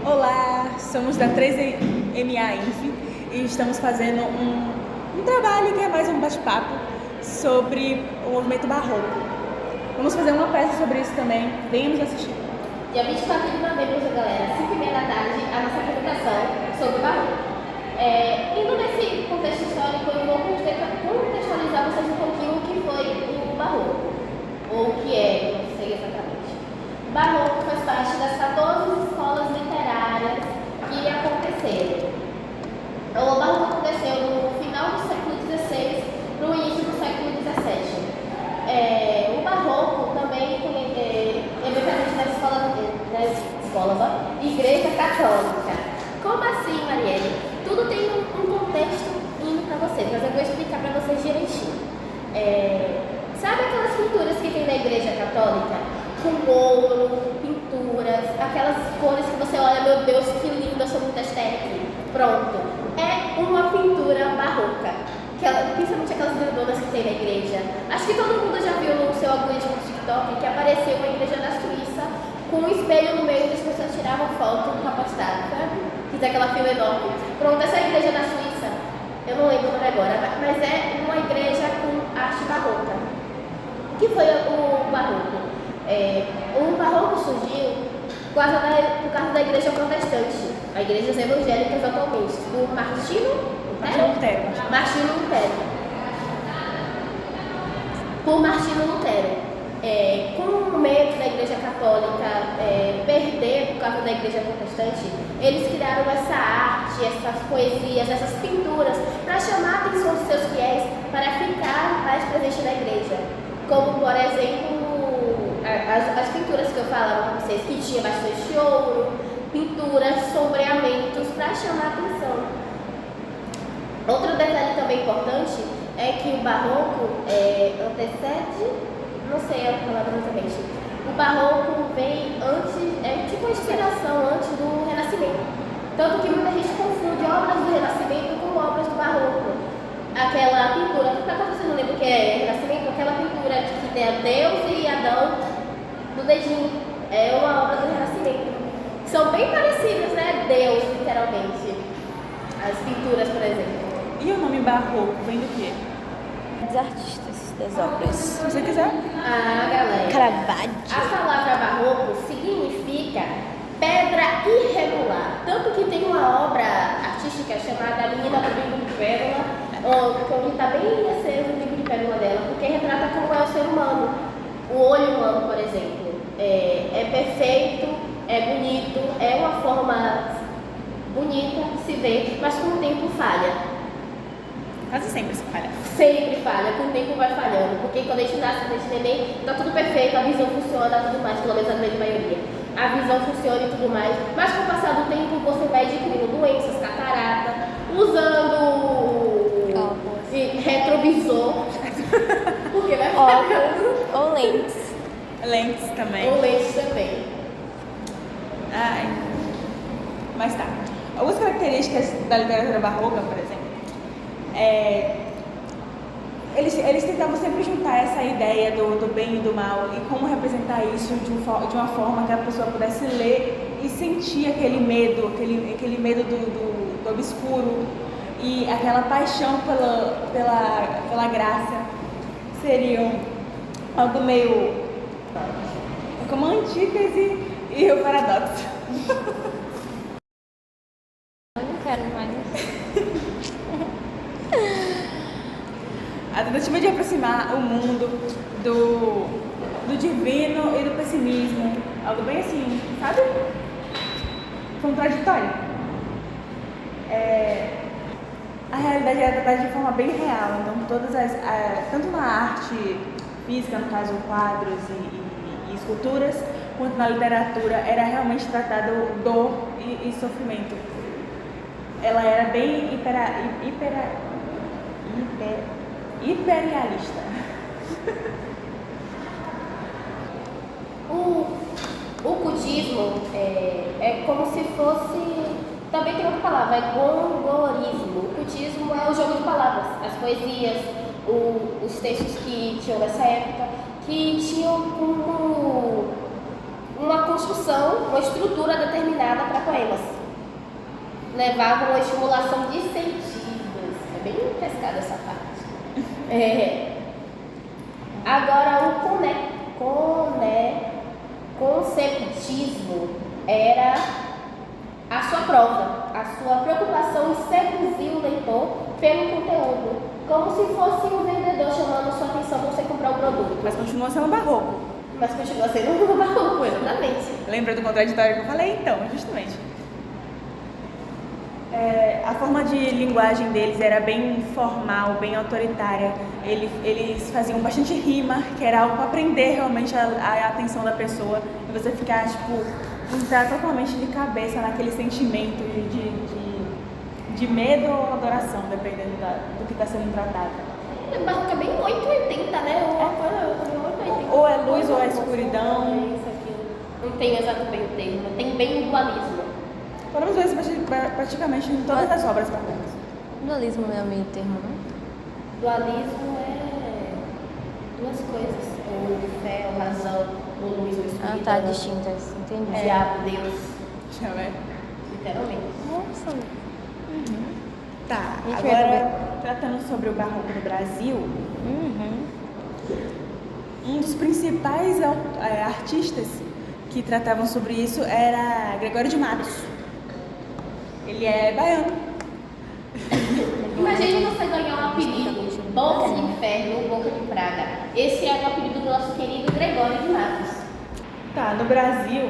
Olá, somos da 3MA Inf e estamos fazendo um trabalho que é mais um bate-papo sobre o movimento barroco. Vamos fazer uma peça sobre isso também, venham nos assistir. Dia 24 de novembro, galera, 5h30 da tarde, a nossa apresentação sobre o barroco. Indo nesse contexto histórico, eu vou contextualizar vocês um pouquinho o que foi o barroco, ou o que é, não sei exatamente. O barroco faz parte das 14 escolas literárias que aconteceram. O barroco aconteceu no final do século XVI para o início do século XVII. O barroco também é bem presente nas escolas, Igreja Católica. Como assim, Marielle? Tudo tem um contexto indo para vocês, mas eu vou explicar para vocês direitinho. Sabe aquelas pinturas que tem na Igreja Católica? Com ouro, pinturas, aquelas cores que você olha, meu Deus, que linda, eu sou muito estética. Pronto. É uma pintura barroca. Principalmente aquelas grandonas que tem na igreja. Acho que todo mundo já viu no seu algoritmo do TikTok que apareceu uma igreja da Suíça com um espelho no meio e as pessoas tiravam foto para postar, sabe? Fiz aquela fila enorme. Pronto, essa igreja da Suíça, eu não lembro o nome agora, mas é uma igreja com arte barroca. O que foi o barroco? O barroco surgiu por causa da igreja protestante, a igrejas evangélicas atualmente, por Martinho Lutero. Por Martinho Lutero. Com o medo da igreja católica perder por causa da igreja protestante, eles criaram essa arte, essas poesias, essas pinturas para chamar a atenção dos seus fiéis para ficar mais presente na igreja. Como, por exemplo, as pinturas que eu falava para vocês, que tinha bastante ouro, pinturas, sombreamentos para chamar a atenção. Outro detalhe também importante é que o barroco antecede, não sei a palavra exatamente, o barroco vem antes, tipo uma inspiração antes do Renascimento. Tanto que muita gente confunde obras do Renascimento com obras do barroco. Aquela pintura, para você não lembra o que é Renascimento, aquela pintura que tem Deus e Adão no dedinho, é uma obra do Renascimento. São bem parecidas, né? Deus, literalmente. As pinturas, por exemplo. E o nome barroco vem do quê? Dos artistas das obras. Se você quiser. Galera. Caravaggio. A palavra barroco significa pedra irregular. Tanto que tem uma obra artística chamada A Menina do Bico de Pérola, que está bem aceso o bico de pérola dela, porque retrata como é o ser humano. O olho humano, por exemplo, é perfeito, é bonito, é uma forma bonita de se ver, mas com o tempo falha. Quase sempre se falha. Sempre falha, com o tempo vai falhando, porque quando a gente nasce, quando a gente neném, tá tudo perfeito, a visão funciona, tudo mais, pelo menos a grande maioria. A visão funciona e tudo mais, mas com o passar do tempo você vai adquirindo doenças, catarata, usando retrovisor, porque vai Óculos ou lentes. Lentes também. Ou lentes também. Mas tá. Algumas características da literatura barroca, por exemplo, eles tentavam sempre juntar essa ideia do bem e do mal e como representar isso de uma forma que a pessoa pudesse ler e sentir aquele medo do obscuro e aquela paixão pela graça. Seriam algo meio como a antítese e o paradoxo. Eu não quero mais. A tentativa de aproximar o mundo do divino e do pessimismo. Algo bem assim, sabe? Contraditório. A realidade é tratada de forma bem real. Então, tanto na arte física, no caso, quadros e esculturas, quanto na literatura, era realmente tratado dor e sofrimento. Ela era bem imperialista. O cultismo é como se fosse, também tem outra palavra, é gongorismo. O cultismo é o jogo de palavras, as poesias, os textos que tinham nessa época, que tinham como uma construção, uma estrutura determinada para poemas. Levavam a estimulação de sentidos. É bem pescada essa parte. Agora o conceptismo era a sua prova, a sua preocupação em seduzir o leitor pelo conteúdo, como se fosse um vendedor chamando sua atenção para você comprar o produto. Mas continua sendo barroco. Mas continua sendo um barroco, exatamente. Lembra do contraditório que eu falei? Então, justamente. A forma de linguagem deles era bem formal, bem autoritária. Eles faziam bastante rima, que era algo para prender realmente a atenção da pessoa e você ficar, tipo, entrar totalmente de cabeça naquele sentimento de medo ou adoração, dependendo do que está sendo tratado. O barroco é bem 880, né? Ou é luz ou é escuridão. Não tem exato bem o termo, tem bem o dualismo. Podemos ver isso praticamente em todas as obras bacanas. Dualismo não é meio termo, não? Dualismo é duas coisas, ou fé, ou razão, ou luz, ou escuridão. Ah, tá, distintas, entendi. Diabo, Deus, Deixa eu ver. literalmente. Nossa. Tá, Gente, vai agora tratando sobre o barroco no Brasil, um dos principais artistas que tratavam sobre isso era Gregório de Matos. Ele é baiano. Imagine você ganhar um apelido, Boca de Inferno ou Boca de Praga. Esse era o apelido do nosso querido Gregório de Matos. Tá, no Brasil,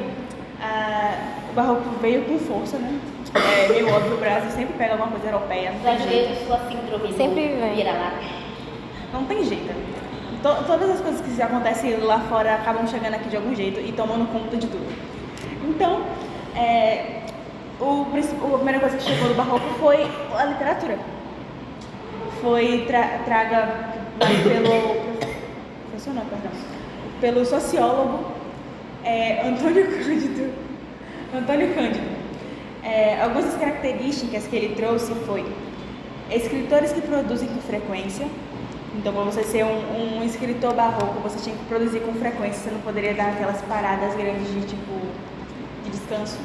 o barroco veio com força, né? É meio óbvio, o Brasil sempre pega alguma coisa europeia, não tem jeito. Brasileiro, sua síndrome Sempre vem. vira-lata. Não tem jeito. Todas as coisas que acontecem lá fora acabam chegando aqui de algum jeito e tomando conta de tudo. Então, a primeira coisa que chegou no barroco foi a literatura. Foi traga pelo sociólogo Antônio Cândido. Algumas das características que ele trouxe foi escritores que produzem com frequência. Então, para você ser um escritor barroco, você tinha que produzir com frequência, você não poderia dar aquelas paradas grandes de descanso.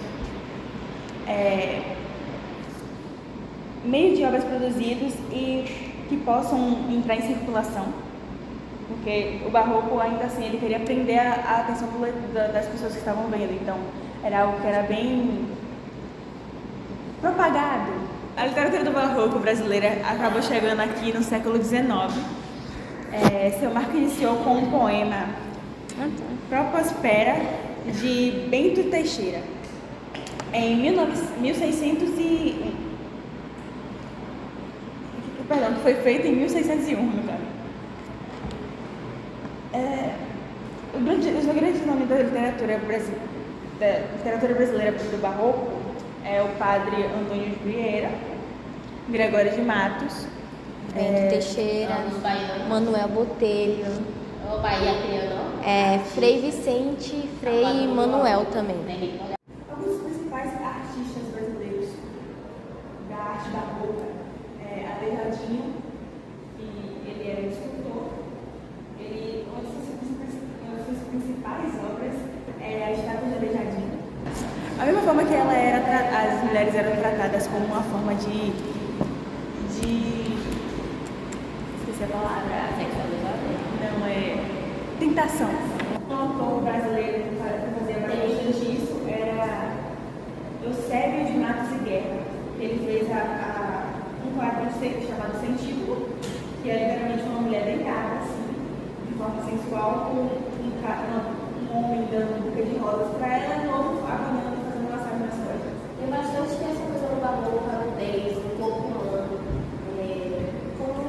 Meio de obras produzidas e que possam entrar em circulação, porque o barroco ainda assim ele queria prender a atenção das pessoas que estavam vendo, então era algo que era bem propagado. A literatura do barroco brasileira acabou chegando aqui no século XIX. Seu marco iniciou com um poema Propospera de Bento Teixeira em 1601. Perdão, que foi feito em 1601, no caso. Os grandes nomes da literatura brasileira do barroco é o padre Antônio de Vieira, Gregório de Matos, Bento Teixeira, Manuel Botelho, O Bahia Triano. Frei Vicente e Frei Manuel também. Alguns dos principais artistas brasileiros da arte barroca Aleijadinho, e ele era escultor. Uma de suas principais obras é a estátua de Aleijadinho. A mesma forma que as mulheres eram tratadas como uma forma de esqueci a palavra. Não, tentação. Um autor brasileiro que fazia bastante disso era Eusébio de Matos e Guerra. Ele fez um quadro chamado Sentículo, que é literalmente uma mulher deitada, assim, de forma sensual, com um homem dando um buquê de rosas para ela e o outro agonhando, fazendo massagem nas costas. Tem bastante essa coisa no barroco, a nudez, o corpo humano, como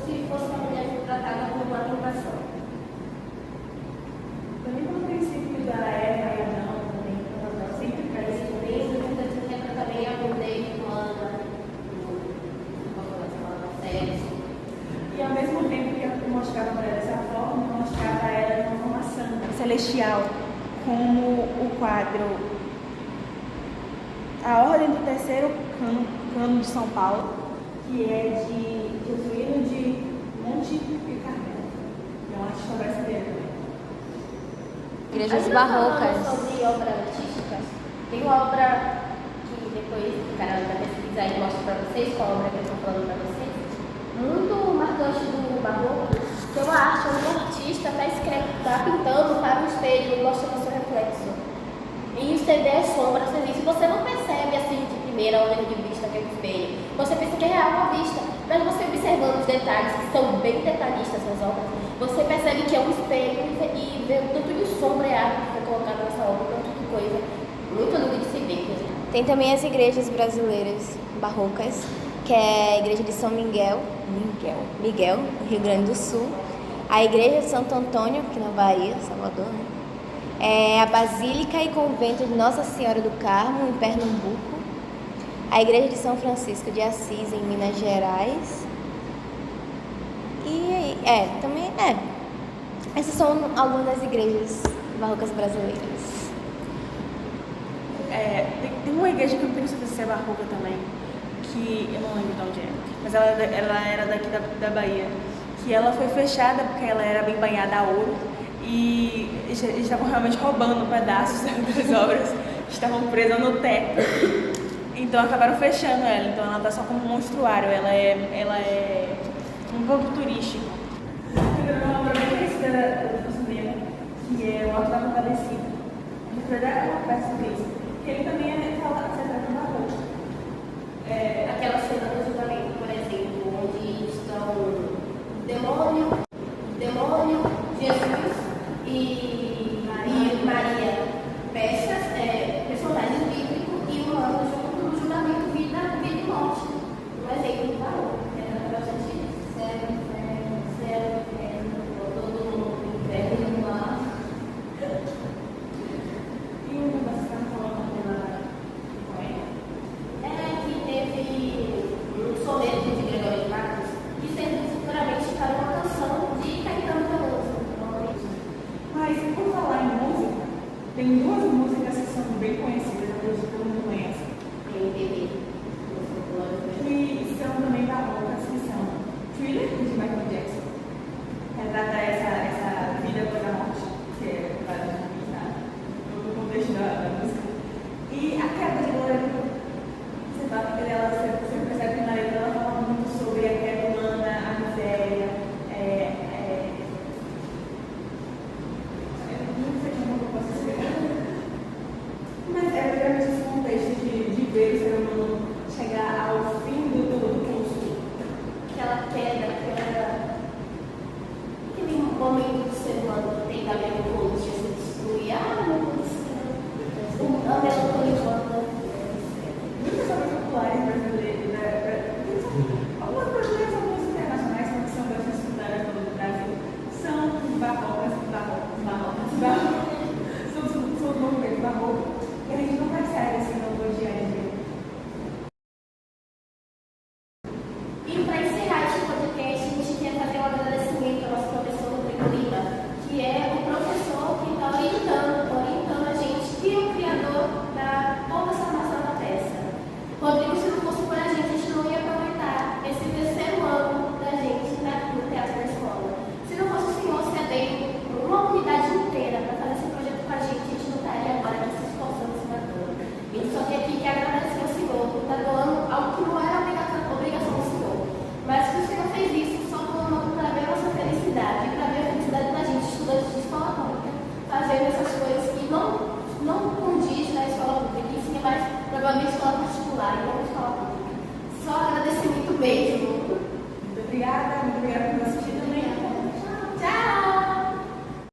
se fosse uma mulher tratada como uma tentação. Também pelo princípio da Eva e Adão, sempre traz isso. Isso representa também a nudez humana, sexo. E ao mesmo tempo que mostrava a mulher dessa forma, mostrava ela de uma formação celestial, como o quadro A Ordem do Terceiro Cano de São Paulo, que é de Jesuíno de Monte e Carmelo, que é um artista brasileiro. Igrejas Ainda barrocas. falando sobre obras artísticas, tem uma obra que depois o cara da pesquisa aí mostra pra vocês, qual obra que eu estou falando pra vocês, muito marcante do barroco, que é uma arte onde o artista está pintando para o espelho, mostrando o seu reflexo. E você vê as sombras, se você não percebe assim de primeira olhada de vista aquele espelho, você pensa que é real à vista, mas você observando os detalhes, que são bem detalhistas essas obras, você percebe que é um espelho e vê o tanto de sombra e arte que foi colocado nessa obra, tanto de coisa, muito lindo de se ver, inclusive. Tem também as igrejas brasileiras barrocas, que é a igreja de São Miguel, no Rio Grande do Sul, a igreja de Santo Antônio, aqui na Bahia, Salvador, né? É a Basílica e Convento de Nossa Senhora do Carmo, em Pernambuco, a igreja de São Francisco de Assis, em Minas Gerais, e também essas são algumas das igrejas barrocas brasileiras. Tem uma igreja que eu não tenho certeza se é barroca também, que eu não lembro de onde é, mas ela era daqui da Bahia, que ela foi fechada porque ela era bem banhada a ouro e eles estavam realmente roubando pedaços das obras, estavam presas no teto, então acabaram fechando ela, então ela está só como um monstruário, ela é um ponto turístico. Uma obra bem conhecida do cinema, que é o Alto da Compadecida, de uma peça disso, que ele também fala de barroco. Aquela cena do julgamento, por exemplo, onde estão o demônio, Jesus e Maria, peças, personagens bíblicos e humanos junto no julgamento vida e morte. Um exemplo de barroco. Era bastante céu, inferno, todo mundo, inferno e no mar. E uma das que está falando pela poema? Que teve um soneto de Gregório Marcos que serviu futuramente para uma canção de Caetano Veloso. Mas, por falar em música, tem duas